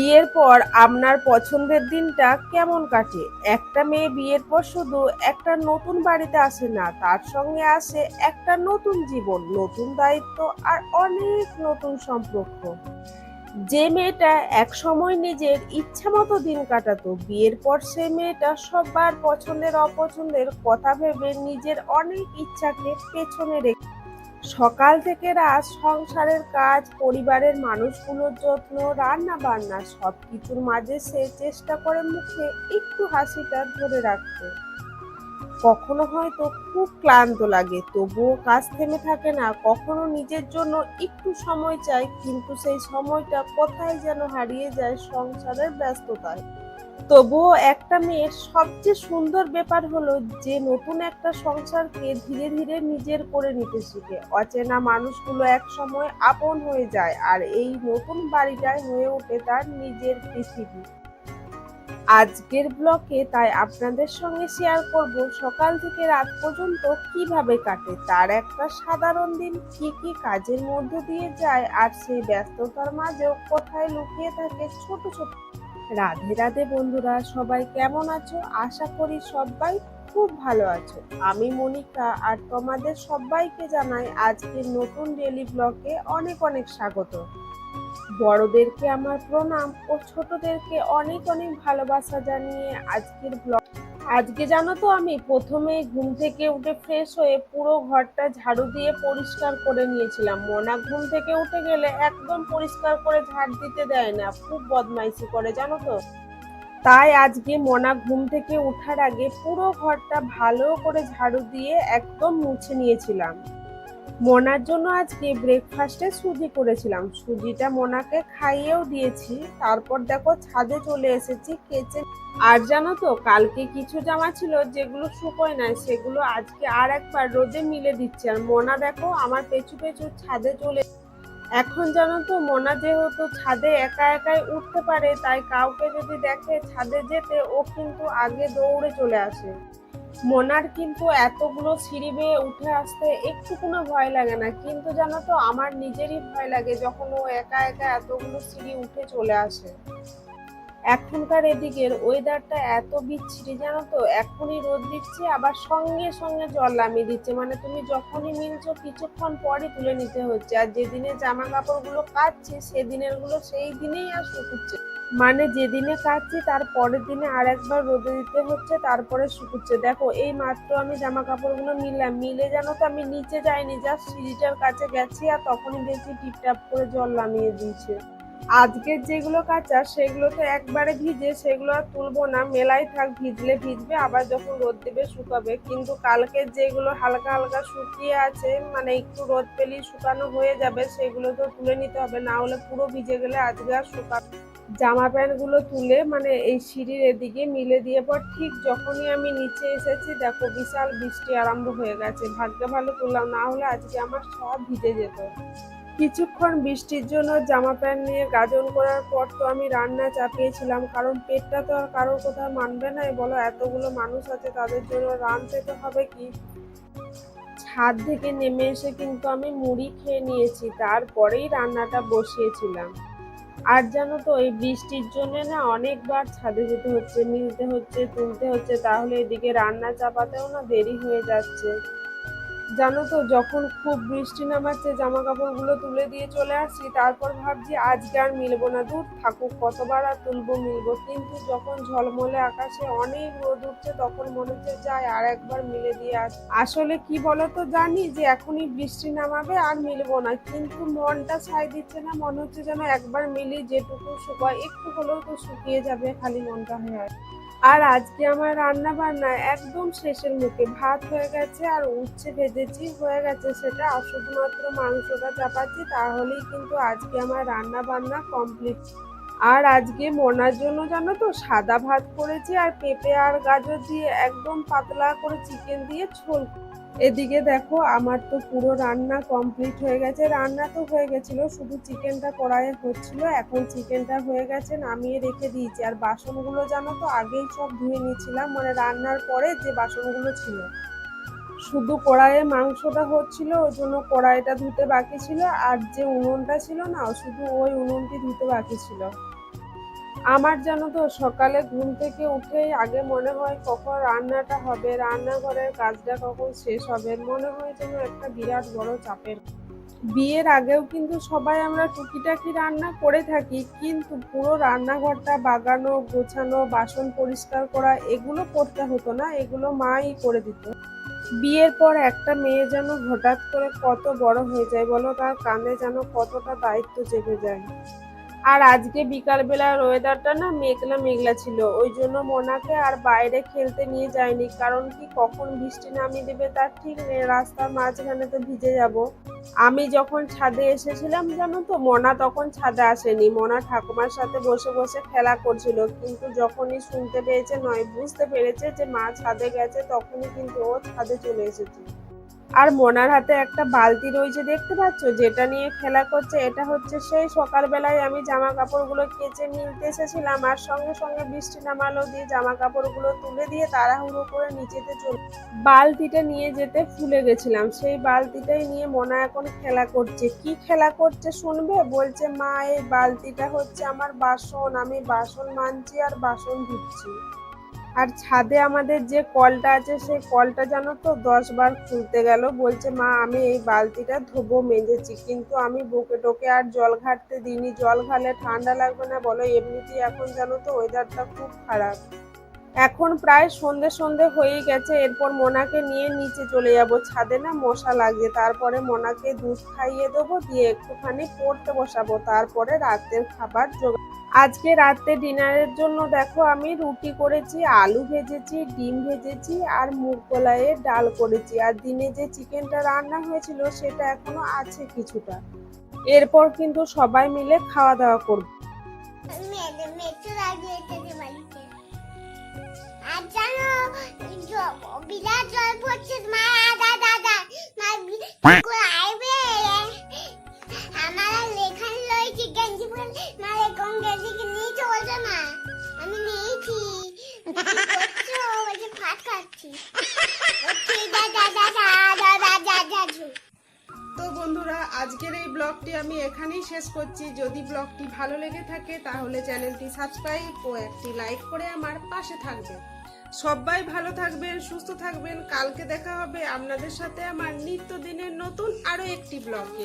বিয়ের পর আপনার পছন্দের দিনটা কেমন কাটে? একটা মেয়ে বিয়ের পর শুধু একটা নতুন বাড়িতে আসে না, তার সঙ্গে আসে একটা নতুন জীবন, নতুন দায়িত্ব আর অনেক নতুন সম্পর্ক। যে মেয়েটা একসময় নিজের ইচ্ছামতো দিন কাটাতো, বিয়ের পর সেই মেয়েটা সবার পছন্দের অপছন্দের কথা ভেবে নিজের অনেক ইচ্ছাকে পেছনে রেখে সকাল থেকে রাত সংসারের কাজ, পরিবারের মানুষগুলোর যত্ন, রান্না বান্না সবকিছুর মাঝে সে চেষ্টা করে মুখে একটু হাসিটা ধরে রাখতে। কখনো হয়তো খুব ক্লান্ত লাগে, তবুও কাজ থেমে থাকে না। কখনো নিজের জন্য একটু সময় চায়, কিন্তু সেই সময়টা কোথায় যেন হারিয়ে যায় সংসারের ব্যস্ততায়। তবুও একটা মেয়ের সবচেয়ে সুন্দর ব্যাপার হলো যে নতুন একটা সংসারকে ধীরে ধীরে নিজের করে নিতে শিখে। অচেনা মানুষগুলো একসময় আপন হয়ে যায়, আর এই নতুন বাড়িটাই হয়ে ওঠে তার নিজের পৃথিবী। আজকের ব্লগে তাই আপনাদের সঙ্গে শেয়ার করব সকাল থেকে রাত পর্যন্ত কিভাবে কাটে তার একটা সাধারণ দিন, কি কি কাজের মধ্য দিয়ে যায়, আর সেই ব্যস্ততার মাঝেও কোথায় লুকিয়ে থাকে ছোট ছোট। রাধে রাধে বন্ধুরা, সবাই কেমন আছো? আশা করি সবাই খুব ভালো আছো। আমি মনিকা, আর তোমাদের সবাইকে জানাই আজকের নতুন ডেইলি ব্লগে অনেক অনেক স্বাগত। বড়দেরকে আমার প্রণাম ও ছোটদেরকে অনেক অনেক ভালোবাসা জানিয়ে আজকের ব্লগ। আজকে জানো তো, আমি প্রথমে ঘুম থেকে উঠে ফ্রেশ হয়ে পুরো ঘরটা ঝাড়ু দিয়ে পরিষ্কার করে নিয়েছিলাম। মনা ঘুম থেকে উঠে গেলে একদম পরিষ্কার করে ঝাড় দিতে দেয় না, খুব বদমাইশি করে জানো তো। তাই আজকে মনা ঘুম থেকে ওঠার আগে পুরো ঘরটা ভালো করে ঝাড়ু দিয়ে একদম মুছে নিয়েছিলাম। মোনার জন্য আজকে ব্রেকফাস্টে সুজি করেছিলাম, সুজিটা মোনাকে খাইয়েও দিয়েছি। তারপর দেখো ছাদে চলে এসেছি কেচে। আর জানো তো, কালকে কিছু জামা ছিল যেগুলো শুকোয় নাই, সেগুলো আজকে আর একবার রোদে মিলে দিচ্ছি। আর মোনা দেখো আমার পেছু পেছু ছাদে চলে। এখন জানো তো, মোনা যেহেতু ছাদে একা একাই উঠতে পারে, তাই কাউকে যদি দেখে ছাদে যেতে, ও কিন্তু আগে দৌড়ে চলে আসে। মোনার কিন্তু এতগুলো সিঁড়ি বেয়ে উঠে আসতে একটু কোনো ভয় লাগে না, কিন্তু জানো তো আমার নিজেরই ভয় লাগে যখন ও একা একা এতগুলো সিঁড়ি উঠে চলে আসে। এখনকার এদিকের ওয়েদারটা এত বিচ্ছিরি জানো তো, এখনই রোদ দিচ্ছে আবার সঙ্গে সঙ্গে জল নামিয়ে দিচ্ছে, মানে তুমি যখনই মিলছো কিছুক্ষণ পরই তুলে নিতে হচ্ছে। আর যেদিনে জামা কাপড়গুলো কাচ্ছি সেদিনের গুলো সেই দিনেই আর শুকুচ্ছে, মানে যেদিনে কাচ্ছি তার পরের দিনে আর একবার রোদে দিতে হচ্ছে, তারপরে শুকুচ্ছে। দেখো এই মাত্র আমি জামা কাপড়গুলো মিললাম, মিলে জানো তো আমি নিচে যাইনি, জাস্ট সিঁড়িটার কাছে গেছি আর তখনই দেখছি টিপটাপ করে জল নামিয়ে দিয়েছে। আজকের যেগুলো কাঁচা সেগুলো তো একবারে ভিজে, সেগুলো আর তুলবো না, মেলাই থাক, ভিজলে ভিজবে, আবার যখন রোদ দেবে শুকাবে। কিন্তু কালকের যেগুলো হালকা হালকা শুকিয়ে আছে, মানে একটু রোদ পেলেই শুকানো হয়ে যাবে, সেগুলো তো তুলে নিতে হবে, না হলে পুরো ভিজে গেলে আজকে আর শুকাবে। জামা প্যান্ট গুলো তুলে মানে এই সিঁড়ির এদিকে মিলে দিয়ে পর ঠিক যখনই আমি নিচে এসেছি, দেখো বিশাল বৃষ্টি আরম্ভ হয়ে গেছে। ভাগ্যে ভালো তুললাম, না হলে আজকে আমার সব ভিজে যেত। কিছুক্ষণ বৃষ্টির জন্য জামা প্যান্ট নিয়ে গাজন করার পর তো আমি রান্না চাপিয়েছিলাম, কারণ পেটটা তো আর কারোর কোথাও মানবে না, বলো এতগুলো মানুষ আছে তাদের জন্য রাঁধতে তো হবে কি। ছাদ থেকে নেমে এসে কিন্তু আমি মুড়ি খেয়ে নিয়েছি, তারপরেই রান্নাটা বসিয়েছিলাম। আর জানো তো, এই বৃষ্টির জন্য না অনেকবার ছাদে যেতে হচ্ছে, মিলতে হচ্ছে, তুলতে হচ্ছে, তাহলে এদিকে রান্না চাপাতেও না দেরি হয়ে যাচ্ছে। জানো তো, যখন খুব বৃষ্টি নামাচ্ছে জামা কাপড়গুলো তুলে দিয়ে চলে আসছি, তারপর ভাবছি আজকে আর মিলবো না, দূর থাকুক, কতবার আর তুলবো মিলবো। কিন্তু যখন ঝলমলে আকাশে অনেক রোদ উঠছে তখন মনে হচ্ছে যাই আর একবার মিলে দিয়ে আস। আসলে কি বলতো, জানি যে এখনই বৃষ্টি নামাবে আর মিলবো না, কিন্তু মনটা ছাই দিচ্ছে না, মনে হচ্ছে যেন একবার মিলি, যেটুকু শুকায় একটু হলেও তো শুকিয়ে যাবে, খালি মনটা হয়ে। আর আজকে আমার রান্না বান্না একদম শেষের মুখে, ভাত হয়ে গেছে আর উচ্ছে ভেজেছি হয়ে গেছে সেটা, আর শুধুমাত্র মাংসটা চাপাচ্ছি, তাহলেই কিন্তু আজকে আমার রান্না বান্না কমপ্লিট। আর আজকে মোনার জন্য জানো তো সাদা ভাত করেছি, আর পেঁপে আর গাজর দিয়ে একদম পাতলা করে চিকেন দিয়ে ঝোল। এদিকে দেখো আমার তো পুরো রান্না কমপ্লিট হয়ে গেছে, রান্না তো হয়ে গেছিল, শুধু চিকেনটা কড়াইয়ে হচ্ছিল। এখন চিকেনটা হয়ে গেছে, নামিয়ে রেখে দিয়েছি। আর বাসনগুলো জানো তো আগেই সব ধুয়ে নিয়েছিলাম, মানে রান্নার পরে যে বাসনগুলো ছিল, শুধু কড়াইয়ে মাংসটা হচ্ছিল ওই জন্য কড়াইটা ধুতে বাকি ছিল, আর যে উনুনটা ছিল না শুধু ওই উনুনটি ধুতে বাকি ছিল। আমার জানো তো সকালে ঘুম থেকে উঠেই আগে মনে হয় কখন রান্নাটা হবে, রান্নাঘরের কাজটা কখন শেষ হবে, মনে হয় যেন একটা বিরাট বড় চাপের। বিয়ের আগেও কিন্তু সবাই আমরা টুকিটাকি রান্না করে থাকি, কিন্তু পুরো রান্নাঘরটা বাগানো, গোছানো, বাসন পরিষ্কার করা এগুলো করতে হতো না, এগুলো মাই করে দিত। বিয়ের পর একটা মেয়ে যেন হঠাৎ করে কত বড় হয়ে যায় বলো, তার কাঁধে যেন কতটা দায়িত্ব চেপে যায়। আর আজকে বিকালবেলার ওয়েদারটা না মেঘলা মেঘলা ছিল, ওই জন্য মোনাকে আর বাইরে খেলতে নিয়ে যায়নি, কারণ কি কখন বৃষ্টি নামিয়ে দেবে তার ঠিক নেই, রাস্তার মাঝখানে তো ভিজে যাব। আমি যখন ছাদে এসেছিলাম জানো তো, মোনা তখন ছাদে আসেনি, মোনা ঠাকুমার সাথে বসে বসে খেলা করছিল, কিন্তু যখনই শুনতে পেয়েছে, নয় বুঝতে পেরেছে যে মা ছাদে গেছে, তখনই কিন্তু ও ছাদে চলে এসেছে। আর মোনার হাতে একটা বালতি রয়েছে দেখতে পাচ্ছ, যেটা নিয়ে খেলা করছে। এটা হচ্ছে সেই সকালবেলায় আমি জামা কাপড়গুলো কেচে মিলতে এসেছিলাম, আর সঙ্গে সঙ্গে বৃষ্টি নামালো, দিয়ে জামা কাপড়গুলো তুলে দিয়ে তাড়াহুড়ো করে নিচেতে চলে বালতিটা নিয়ে যেতে ভুলে গেছিলাম। সেই বালতিটাই নিয়ে মোনা এখন খেলা করছে। কি খেলা করছে শুনবে? বলছে মা এই বালতিটা হচ্ছে আমার বাসন, আমি বাসন মাজছি আর বাসন ধুচ্ছি। আর ছাদে আমাদের যে কলটা আছে সেই কলটা জানো তো 10 বার খুলতে গেল, বলছে মা আমি এই বালতিটা ধোবো, মেজেছি, কিন্তু আমি বুকে টোকে আর জল ঘাটতে দিইনি, জল ঘালে ঠান্ডা লাগবে না বলো, এমনিতেই এখন জানো তো ওয়েদারটা খুব খারাপ। এখন প্রায় সন্ধে সন্ধে হয়েই গেছে, এরপর মোনাকে নিয়ে নিচে চলে যাব, ছাদে না মশা লাগছে, তারপরে মোনাকে দুধ খাইয়ে দেবো, দিয়ে একটুখানি পড়তে বসাবো, তারপরে রাতের খাবার জোগাড়। আজকে রাতে ডিনারের জন্য দেখো আমি রুটি করেছি, আলু ভেজেছি, ডিম ভেজেছি, আর মুগ কলাইয়ের ডাল করেছি, আর দিনে যে চিকেনটা রান্না হয়েছিল সেটা এখনো আছে কিছুটা। এরপর কিন্তু সবাই মিলে খাওয়া দাওয়া করবো। আর জানো বিরাট জল পড়ছে মা, দাদা মা করে আইবে আমার লেখান লইছি গেঞ্জি পরে মা কোন গেঞ্জি কি নিয়ে চলছে না, আমি নিয়েছি করছো বলছে ফাট খাচ্ছি দাদা দাদা দাদা দাদা। তো বন্ধুরা, আজকের এই ব্লগটি আমি এখানেই শেষ করছি। যদি ব্লগটি ভালো লেগে থাকে তাহলে চ্যানেলটি সাবস্ক্রাইব ও একটি লাইক করে আমার পাশে থাকবেন। সবাই ভালো থাকবেন, সুস্থ থাকবেন। কালকে দেখা হবে আপনাদের সাথে আমার নিত্যদিনের নতুন আরো একটি ব্লগে।